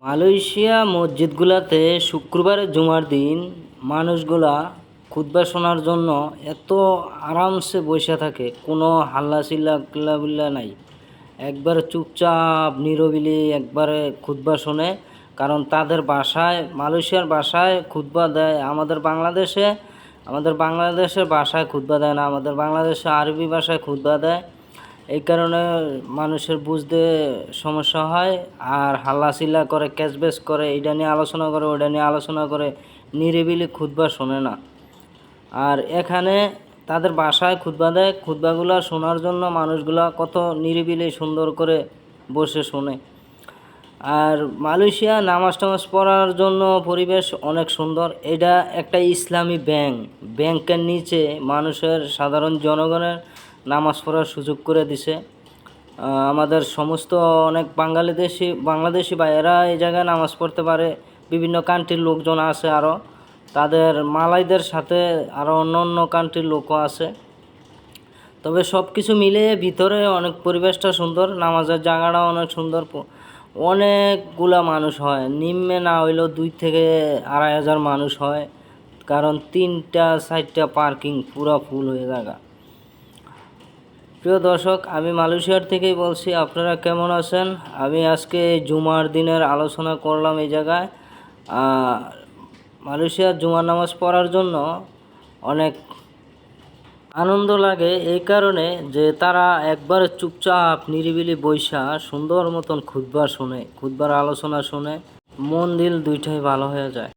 Malaysia মসজিদগুলাতে শুক্রবারের জুমার দিন মানুষগুলা খুতবা শোনার জন্য এত আরামসে বসে থাকে, কোনো হাল্লা চিল্লা নাই। একবারে চুপচাপ নিরবিলি একবারে খুতবা শোনে। কারণ তাদের ভাষায়, মালয়েশিয়ার ভাষায় খুতবা দেয়। আমাদের বাংলাদেশের ভাষায় খুতবা দেয় না, আমাদের বাংলাদেশে আরবি ভাষায় খুতবা দেয়। এই কারণে মানুষের বুঝতে সমস্যা হয়, আর হাল্লাচিল্লা করে, ক্যাচব্যাচ করে, এইটা নিয়ে আলোচনা করে, ওইটা নিয়ে আলোচনা করে, নিরিবিলি খুতবা শোনে না। আর এখানে তাদের বাসায় খুতবা দেয়, খুতবাগুলো শোনার জন্য মানুষগুলা কত নিরিবিলি সুন্দর করে বসে শোনে। আর মালয়েশিয়া নামাজ টামাজ পড়ার জন্য পরিবেশ অনেক সুন্দর। এটা একটা ইসলামী ব্যাংকের নিচে মানুষের, সাধারণ জনগণের নামাজ পড়ার সুযোগ করে দিছে। আমাদের সমস্ত অনেক বাংলাদেশি ভাইয়েরা এই জায়গায় নামাজ পড়তে পারে। বিভিন্ন কান্ট্রির লোকজন আছে, আরও তাদের মালাইদের সাথে আরও অন্য কান্ট্রির লোকও আছে। তবে সব কিছু মিলে ভিতরে অনেক পরিবেশটা সুন্দর, নামাজের জায়গাটা অনেক সুন্দর। অনেকগুলা মানুষ হয়, নিম্নে না হইলেও 2 থেকে 2,500 মানুষ হয়, কারণ 3-4টা পার্কিং পুরা ফুল হয়ে জায়গা। প্রিয় দর্শক, আমি মালয়েশিয়ার থেকেই বলছি। আপনারা কেমন আছেন? আমি আজকে জুমার দিনের আলোচনা করলাম এই জায়গায়। মালয়েশিয়ার জুমার নামাজ পড়ার জন্য অনেক আনন্দ লাগে, এই কারণে যে তারা একবারে চুপচাপ নিরিবিলি বৈশা সুন্দর মতন খুতবা শোনে, খুতবার আলোচনা শুনে মন দিল দুইটাই ভালো হয়ে যায়।